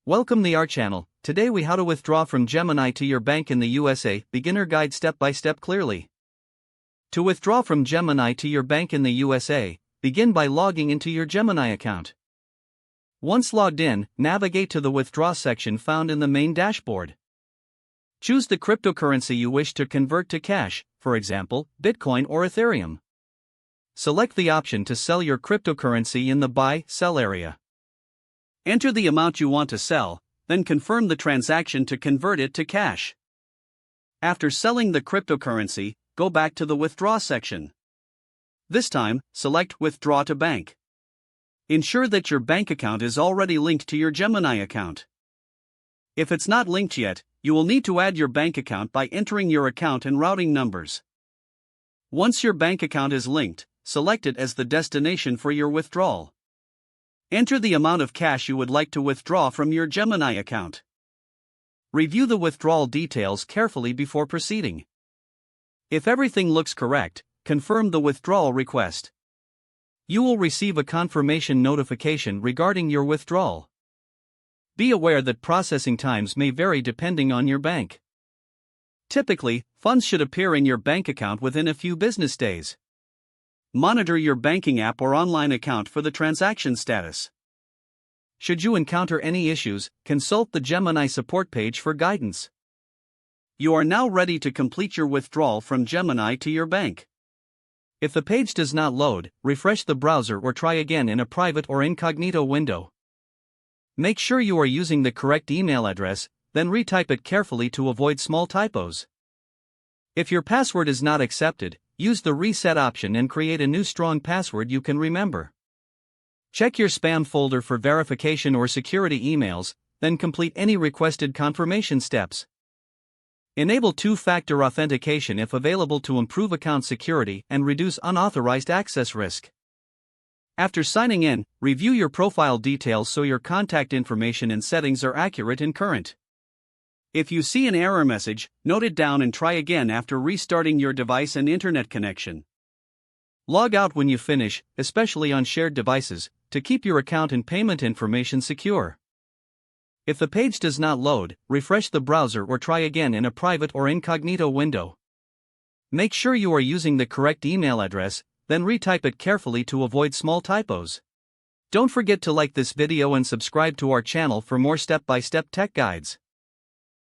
Welcome to our channel. Today we how to withdraw from Gemini to your bank in the USA, beginner guide step by step clearly. To withdraw from Gemini to your bank in the USA, begin by logging into your Gemini account. Once logged in, navigate to the withdraw section found in the main dashboard. Choose the cryptocurrency you wish to convert to cash, for example, Bitcoin or Ethereum. Select the option to sell your cryptocurrency in the buy/sell area. Enter the amount you want to sell, then confirm the transaction to convert it to cash. After selling the cryptocurrency, go back to the withdraw section. This time, select Withdraw to Bank. Ensure that your bank account is already linked to your Gemini account. If it's not linked yet, you will need to add your bank account by entering your account and routing numbers. Once your bank account is linked, select it as the destination for your withdrawal. Enter the amount of cash you would like to withdraw from your Gemini account. Review the withdrawal details carefully before proceeding. If everything looks correct, confirm the withdrawal request. You will receive a confirmation notification regarding your withdrawal. Be aware that processing times may vary depending on your bank. Typically, funds should appear in your bank account within a few business days. Monitor your banking app or online account for the transaction status. Should you encounter any issues, consult the Gemini support page for guidance. You are now ready to complete your withdrawal from Gemini to your bank. If the page does not load, refresh the browser or try again in a private or incognito window. Make sure you are using the correct email address, then retype it carefully to avoid small typos. If your password is not accepted, use the reset option and create a new strong password you can remember. Check your spam folder for verification or security emails, then complete any requested confirmation steps. Enable two-factor authentication if available to improve account security and reduce unauthorized access risk. After signing in, review your profile details so your contact information and settings are accurate and current. If you see an error message, note it down and try again after restarting your device and internet connection. Log out when you finish, especially on shared devices, to keep your account and payment information secure. If the page does not load, refresh the browser or try again in a private or incognito window. Make sure you are using the correct email address, then retype it carefully to avoid small typos. Don't forget to like this video and subscribe to our channel for more step-by-step tech guides.